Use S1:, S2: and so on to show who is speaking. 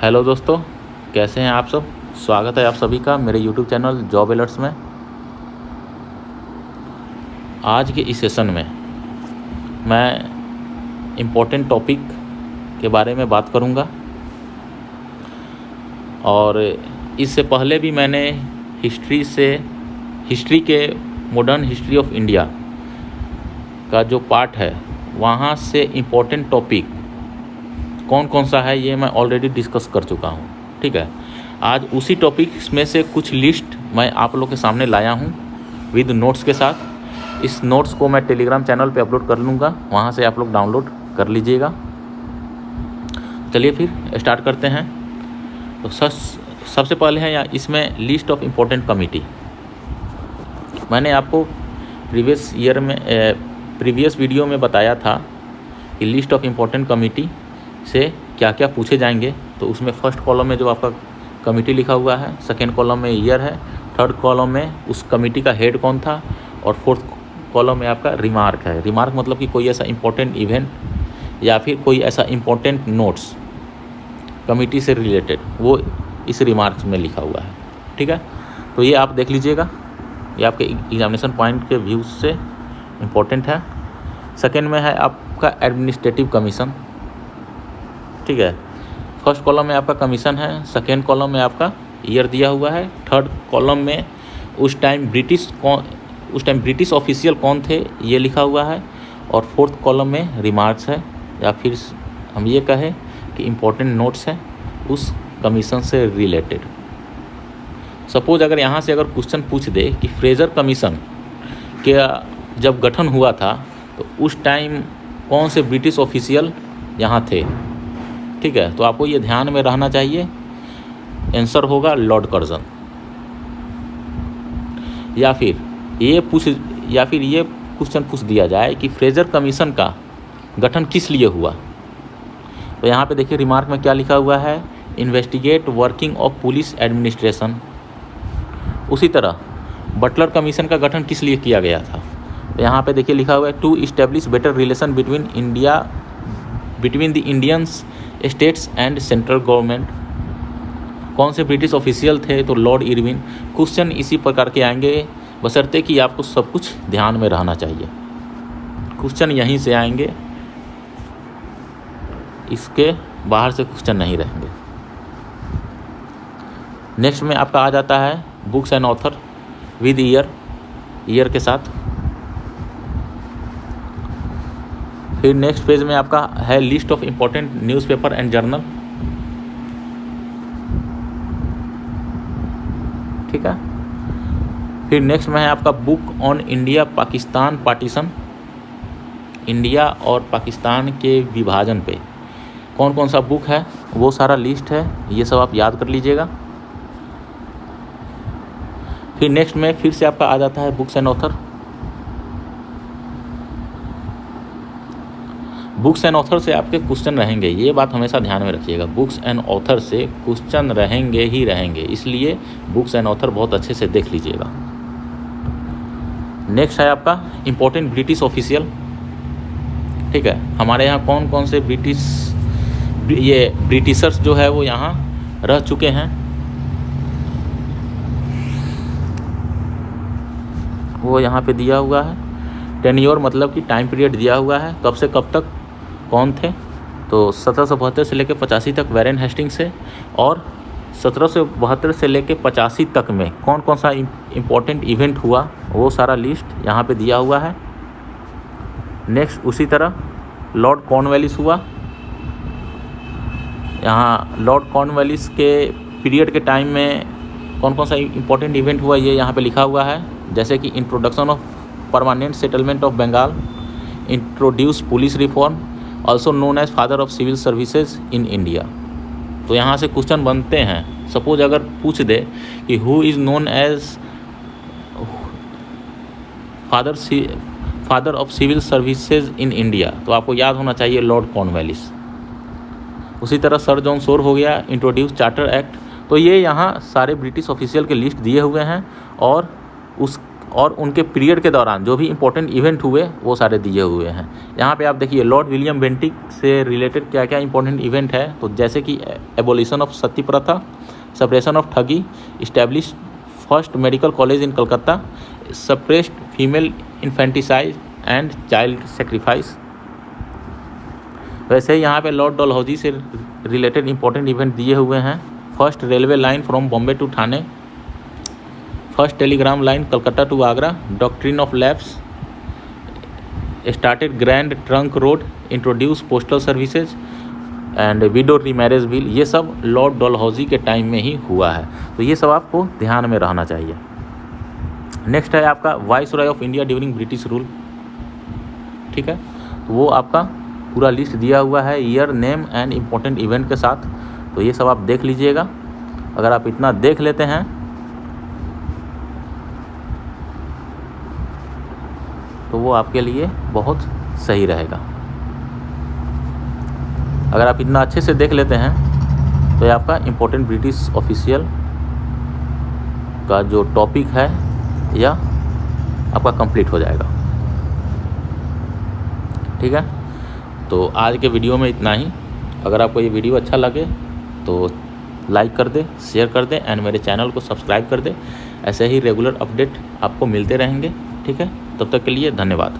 S1: Hello दोस्तों, कैसे हैं आप सब। स्वागत है आप सभी का मेरे यूट्यूब चैनल जॉब अलर्ट्स में। आज के इस सेशन में मैं इम्पोर्टेंट टॉपिक के बारे में बात करूंगा और इससे पहले भी मैंने हिस्ट्री के मॉडर्न हिस्ट्री ऑफ इंडिया का जो पार्ट है वहाँ से इम्पोर्टेंट टॉपिक कौन कौन सा है ये मैं ऑलरेडी डिस्कस कर चुका हूँ। ठीक है, आज उसी टॉपिक में से कुछ लिस्ट मैं आप लोग के सामने लाया हूँ विद नोट्स के साथ। इस नोट्स को मैं टेलीग्राम चैनल पे अपलोड कर लूँगा, वहाँ से आप लोग डाउनलोड कर लीजिएगा। चलिए फिर स्टार्ट करते हैं। तो सबसे पहले है यहाँ इसमें लिस्ट ऑफ इम्पोर्टेंट कमिटी। मैंने आपको प्रीवियस वीडियो में बताया था कि लिस्ट ऑफ इम्पोर्टेंट कमिटी से क्या क्या पूछे जाएंगे। तो उसमें फर्स्ट कॉलम में जो आपका कमिटी लिखा हुआ है, सेकेंड कॉलम में ईयर है, थर्ड कॉलम में उस कमिटी का हेड कौन था और फोर्थ कॉलम में आपका रिमार्क है। रिमार्क मतलब कि कोई ऐसा इम्पोर्टेंट इवेंट या फिर कोई ऐसा इम्पोर्टेंट नोट्स कमिटी से रिलेटेड, वो इस रिमार्क्स में लिखा हुआ है। ठीक है, तो ये आप देख लीजिएगा, ये आपके एग्जामिनेशन पॉइंट के व्यू से इम्पोर्टेंट है। सेकेंड में है आपका एडमिनिस्ट्रेटिव कमीशन। ठीक है, फर्स्ट कॉलम में आपका कमीशन है, सेकेंड कॉलम में आपका ईयर दिया हुआ है, थर्ड कॉलम में उस टाइम ब्रिटिश ऑफिशियल कौन थे ये लिखा हुआ है, और फोर्थ कॉलम में रिमार्क्स है या फिर हम ये कहें कि इम्पोर्टेंट नोट्स है उस कमीशन से रिलेटेड। सपोज अगर यहाँ से अगर क्वेश्चन पूछ दे कि फ्रेजर कमीशन के जब गठन हुआ था तो उस टाइम कौन से ब्रिटिश ऑफिशियल यहाँ थे। ठीक है, तो आपको ये ध्यान में रहना चाहिए, आंसर होगा लॉर्ड कर्जन। या फिर ये क्वेश्चन पूछ दिया जाए कि फ्रेजर कमीशन का गठन किस लिए हुआ। तो यहाँ पे देखिए रिमार्क में क्या लिखा हुआ है, investigate working of police administration. उसी तरह बटलर कमीशन का गठन किस लिए किया गया था। तो यहाँ पे देखिए लिखा हुआ है to establish better relation between the Indian states and central government. कौन से ब्रिटिश ऑफिशियल थे, तो लॉर्ड इरविन। क्वेश्चन इसी प्रकार के आएंगे, बशर्ते कि आपको सब कुछ ध्यान में रहना चाहिए। क्वेश्चन यहीं से आएंगे, इसके बाहर से क्वेश्चन नहीं रहेंगे। नेक्स्ट में आपका आ जाता है books and author with year के साथ। फिर नेक्स्ट पेज में आपका है list of important newspaper and journal. ठीक है, फिर नेक्स्ट में है आपका book on India Pakistan partition. India और पाकिस्तान के विभाजन पे कौन कौन सा बुक है वो सारा लिस्ट है, ये सब आप याद कर लीजिएगा। फिर नेक्स्ट में फिर से आपका आ जाता है books and author. Books and author से आपके क्वेश्चन रहेंगे, ये बात हमेशा ध्यान में रखिएगा। बुक्स एंड ऑथर से क्वेश्चन रहेंगे ही रहेंगे, इसलिए बुक्स एंड ऑथर बहुत अच्छे से देख लीजिएगा। नेक्स्ट है आपका इम्पोर्टेंट ब्रिटिश ऑफिशियल। ठीक है, हमारे यहाँ कौन कौन से ब्रिटिशर्स जो है वो यहाँ रह चुके हैं, वो यहाँ पे दिया हुआ है। टेन्योर मतलब कि टाइम पीरियड दिया हुआ है, कब से कब तक कौन थे। तो 1772 से लेकर 85 तक वैरेन हेस्टिंग्स से, और 1772 से लेकर 85 तक में कौन कौन सा इम्पोर्टेंट इवेंट हुआ वो सारा लिस्ट यहाँ पे दिया हुआ है। नेक्स्ट उसी तरह लॉर्ड कॉर्नवालिस हुआ, यहाँ लॉर्ड कॉर्नवालिस के पीरियड के टाइम में कौन कौन सा इम्पोर्टेंट इवेंट हुआ ये यहाँ पे लिखा हुआ है, जैसे कि introduction of permanent settlement of Bengal, introduce police reform, also known as father of civil services in India. तो यहाँ से क्वेश्चन बनते हैं, सपोज अगर पूछ दे कि who is known as father of civil services in India, तो आपको याद होना चाहिए लॉर्ड कॉर्नवालिस। उसी तरह सर जॉन शोर हो गया, इंट्रोड्यूस चार्टर एक्ट। तो ये यहाँ सारे ब्रिटिश ऑफिशियल के लिस्ट दिए हुए हैं, और और उनके पीरियड के दौरान जो भी इम्पोर्टेंट इवेंट हुए वो सारे दिए हुए हैं। यहाँ पे आप देखिए लॉर्ड विलियम बेंटिक से रिलेटेड क्या क्या इंपॉर्टेंट इवेंट है, तो जैसे कि एबोलिशन ऑफ सती प्रथा, सप्रेशन ऑफ ठगी, establish first medical college in Calcutta, suppressed female infanticide and child sacrifice. वैसे यहाँ पे लॉर्ड डलहौजी से रिलेटेड इंपॉर्टेंट इवेंट दिए हुए हैं। First railway line from Bombay to Thane, first telegram line Calcutta to Agra, doctrine of lapse, started Grand Trunk Road, introduce postal services and widow remarriage bill. ये सब Lord Dalhousie के टाइम में ही हुआ है, तो ये सब आपको ध्यान में रहना चाहिए। नेक्स्ट है आपका viceroy of India during British rule, ठीक है, तो वो आपका पूरा लिस्ट दिया हुआ है year, name and important event के साथ, तो ये सब आप देख लीजिएगा। अगर आप इतना देख लेते हैं तो वो आपके लिए बहुत सही रहेगा। अगर आप इतना अच्छे से देख लेते हैं तो ये आपका इम्पोर्टेंट ब्रिटिश ऑफिशियल का जो टॉपिक है या आपका कंप्लीट हो जाएगा, ठीक है। तो आज के वीडियो में इतना ही। अगर आपको ये वीडियो अच्छा लगे तो लाइक कर दे, शेयर कर दे एंड मेरे चैनल को सब्सक्राइब कर दे। ऐसे ही रेगुलर अपडेट आपको मिलते रहेंगे, ठीक है। तब तक के लिए धन्यवाद।